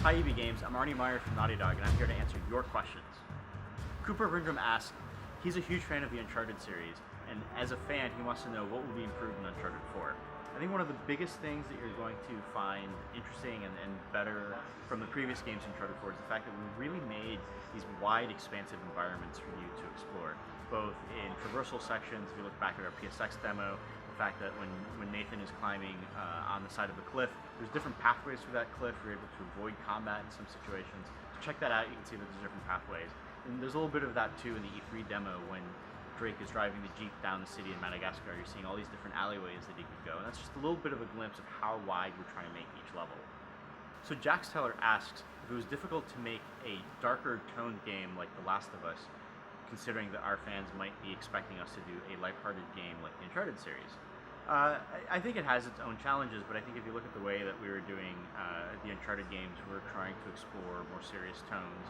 Hi EB Games, I'm Arne Meyer from Naughty Dog, and I'm here to answer your questions. Cooper Rindrum asks, he's a huge fan of the Uncharted series, and as a fan, he wants to know what will be improved in Uncharted 4. I think one of the biggest things that you're going to find interesting and better from the previous games in Uncharted 4 is the fact that we really made these wide, expansive environments for you to explore, both in traversal sections. If you look back at our PSX demo, the fact that when Nathan is climbing on the side of a cliff, there's different pathways through that cliff. You're able to avoid combat in some situations. So check that out. You can see that there's different pathways. And there's a little bit of that too in the E3 demo when Drake is driving the Jeep down the city in Madagascar. You're seeing all these different alleyways that he could go. And that's just a little bit of a glimpse of how wide we're trying to make each level. So Jax Teller asks if it was difficult to make a darker toned game like The Last of Us, considering that our fans might be expecting us to do a lighthearted game like the Uncharted series. I think it has its own challenges, but I think if you look at the way that we were doing the Uncharted games, we were trying to explore more serious tones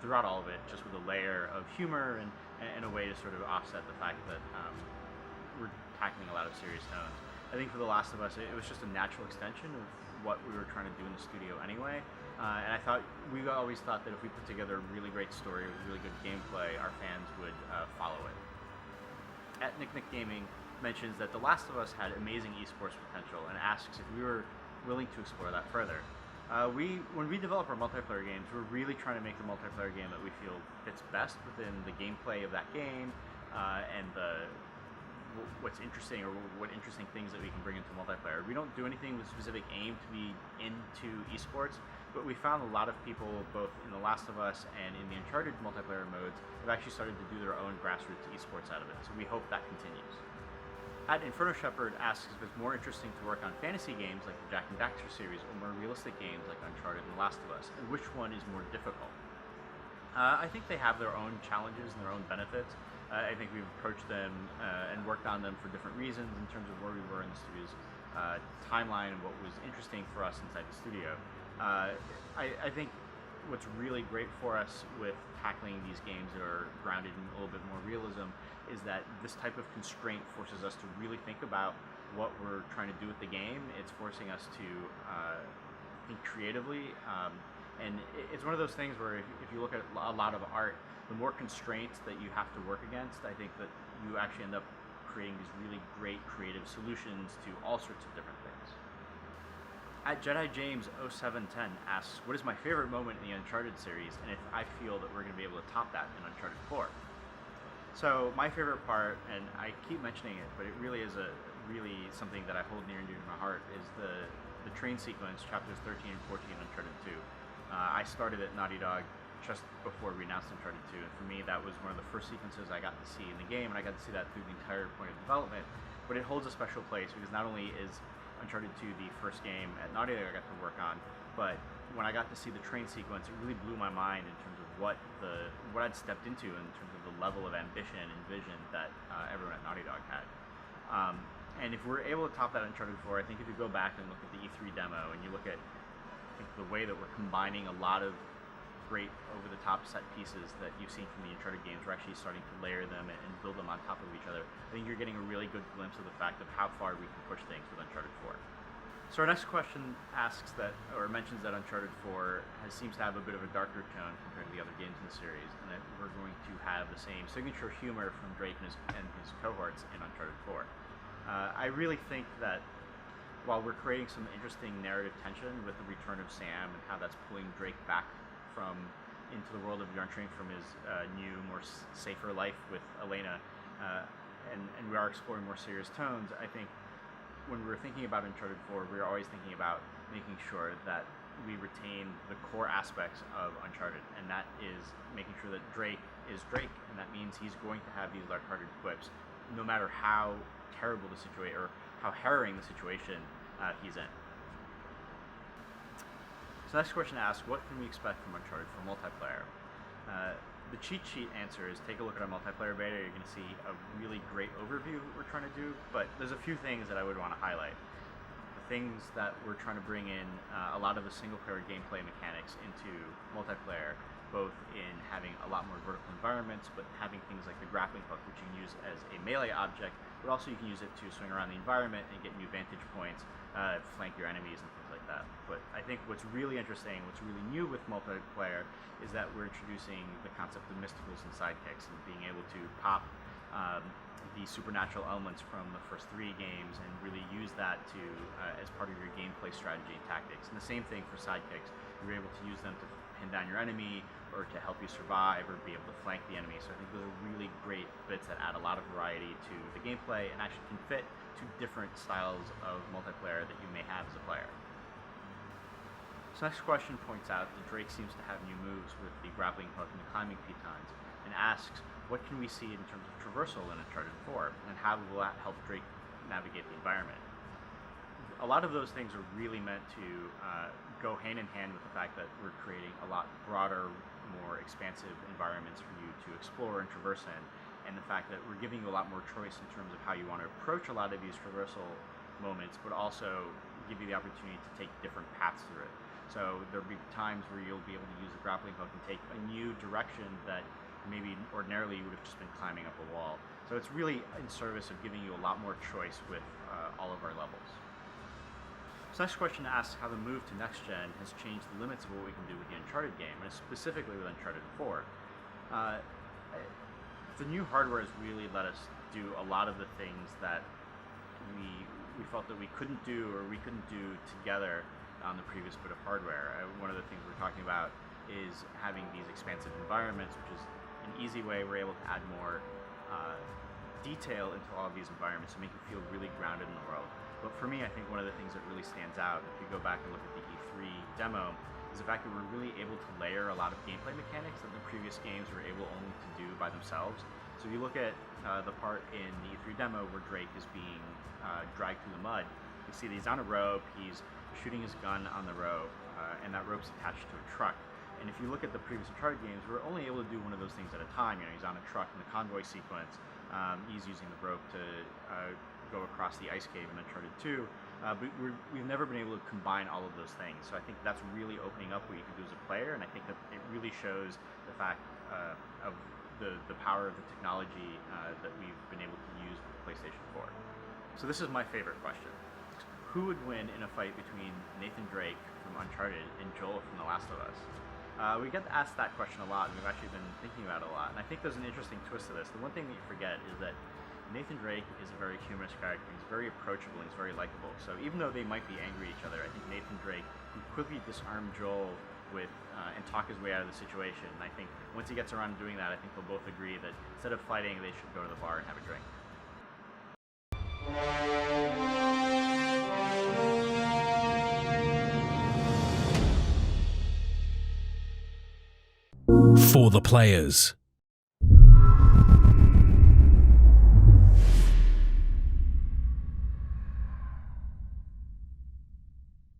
throughout all of it, just with a layer of humor and a way to sort of offset the fact that we're tackling a lot of serious tones. I think for The Last of Us, it was just a natural extension of what we were trying to do in the studio anyway. And we always thought that if we put together a really great story with really good gameplay, our fans would follow it. At Nick Gaming mentions that The Last of Us had amazing esports potential and asks if we were willing to explore that further. When we develop our multiplayer games, we're really trying to make the multiplayer game that we feel fits best within the gameplay of that game and what's interesting or what interesting things that we can bring into multiplayer. We don't do anything with specific aim to be into esports, but we found a lot of people, both in The Last of Us and in the Uncharted multiplayer modes, have actually started to do their own grassroots esports out of it. So we hope that continues. At Inferno Shepherd asks if it's more interesting to work on fantasy games like the Jak and Daxter series or more realistic games like Uncharted and The Last of Us, and which one is more difficult. I think they have their own challenges and their own benefits. I think we've approached them and worked on them for different reasons in terms of where we were in the studio's timeline and what was interesting for us inside the studio. I think what's really great for us with tackling these games that are grounded in a little bit more realism is that this type of constraint forces us to really think about what we're trying to do with the game. It's forcing us to think creatively. And it's one of those things where if you look at a lot of art, the more constraints that you have to work against, I think that you actually end up creating these really great creative solutions to all sorts of different things. At Jedi James 0710 asks, what is my favorite moment in the Uncharted series, and if I feel that we're going to be able to top that in Uncharted 4. So my favorite part, and I keep mentioning it, but it really is really something that I hold near and dear to my heart, is the train sequence, chapters 13 and 14 in Uncharted 2. I started at Naughty Dog just before we announced Uncharted 2, and for me that was one of the first sequences I got to see in the game, and I got to see that through the entire point of development. But it holds a special place because not only is Uncharted 2 the first game at Naughty Dog I got to work on, but when I got to see the train sequence, it really blew my mind in terms of what I'd stepped into in terms of the level of ambition and vision that everyone at Naughty Dog had. And if we're able to top that in Uncharted 4, I think if you go back and look at the E3 demo and you look at the way that we're combining a lot of great over-the-top set pieces that you've seen from the Uncharted games, we're actually starting to layer them and build them on top of each other. I think you're getting a really good glimpse of the fact of how far we can push things with Uncharted 4. So our next question asks that, or mentions that Uncharted 4 seems to have a bit of a darker tone compared to the other games in the series, and that we're going to have the same signature humor from Drake and his cohorts in Uncharted 4. I really think that while we're creating some interesting narrative tension with the return of Sam and how that's pulling Drake back into the world of Yarn from his new, more safer life with Elena, and we are exploring more serious tones, I think when we're thinking about Uncharted 4, we're always thinking about making sure that we retain the core aspects of Uncharted, and that is making sure that Drake is Drake, and that means he's going to have these lighthearted quips, no matter how terrible the situation or how harrowing the situation he's in. So next question asks, what can we expect from Uncharted for multiplayer? The cheat sheet answer is take a look at our multiplayer beta. You're going to see a really great overview of what we're trying to do, but there's a few things that I would want to highlight. The things that we're trying to bring in a lot of the single-player gameplay mechanics into multiplayer, both in having a lot more vertical environments, but having things like the grappling hook, which you can use as a melee object, but also you can use it to swing around the environment and get new vantage points, flank your enemies and things like that. But I think what's really interesting, what's really new with multiplayer, is that we're introducing the concept of mysticals and sidekicks, and being able to pop the supernatural elements from the first 3 games and really use that to as part of your gameplay strategy and tactics. And the same thing for sidekicks. You're able to use them to pin down your enemy, or to help you survive, or be able to flank the enemy. So I think those are really great bits that add a lot of variety to the gameplay and actually can fit to different styles of multiplayer that you may have as a player. So next question points out that Drake seems to have new moves with the grappling hook and the climbing pitons, and asks, what can we see in terms of traversal in Uncharted 4, and how will that help Drake navigate the environment? A lot of those things are really meant to go hand in hand with the fact that we're creating a lot broader, more expansive environments for you to explore and traverse in, and the fact that we're giving you a lot more choice in terms of how you want to approach a lot of these traversal moments, but also give you the opportunity to take different paths through it. So there'll be times where you'll be able to use the grappling hook and take a new direction that maybe ordinarily you would have just been climbing up a wall. So it's really in service of giving you a lot more choice with all of our levels. So next question asks how the move to next gen has changed the limits of what we can do with the Uncharted game, and specifically with Uncharted 4. The new hardware has really let us do a lot of the things that we felt that we couldn't do, or we couldn't do together on the previous bit of hardware. One of the things we're talking about is having these expansive environments, which is an easy way we're able to add more detail into all of these environments to make you feel really grounded in the world. But for me, I think one of the things that really stands out, if you go back and look at the E3 demo, is the fact that we're really able to layer a lot of gameplay mechanics that the previous games were able only to do by themselves. So if you look at the part in the E3 demo where Drake is being dragged through the mud, you see that he's on a rope, he's shooting his gun on the rope, and that rope's attached to a truck. And if you look at the previous Uncharted games, we're only able to do one of those things at a time. You know, he's on a truck in the convoy sequence, he's using the rope to go across the ice cave in Uncharted 2, but we've never been able to combine all of those things. So I think that's really opening up what you can do as a player, and I think that it really shows the fact of the power of the technology that we've been able to use with the PlayStation 4. So this is my favorite question. Who would win in a fight between Nathan Drake from Uncharted and Joel from The Last of Us? We get asked that question a lot, and we've actually been thinking about it a lot. And I think there's an interesting twist to this. The one thing that you forget is that Nathan Drake is a very humorous character. He's very approachable, and he's very likable. So even though they might be angry at each other, I think Nathan Drake can quickly disarm Joel with and talk his way out of the situation. And I think once he gets around to doing that, I think they'll both agree that instead of fighting, they should go to the bar and have a drink. For the players.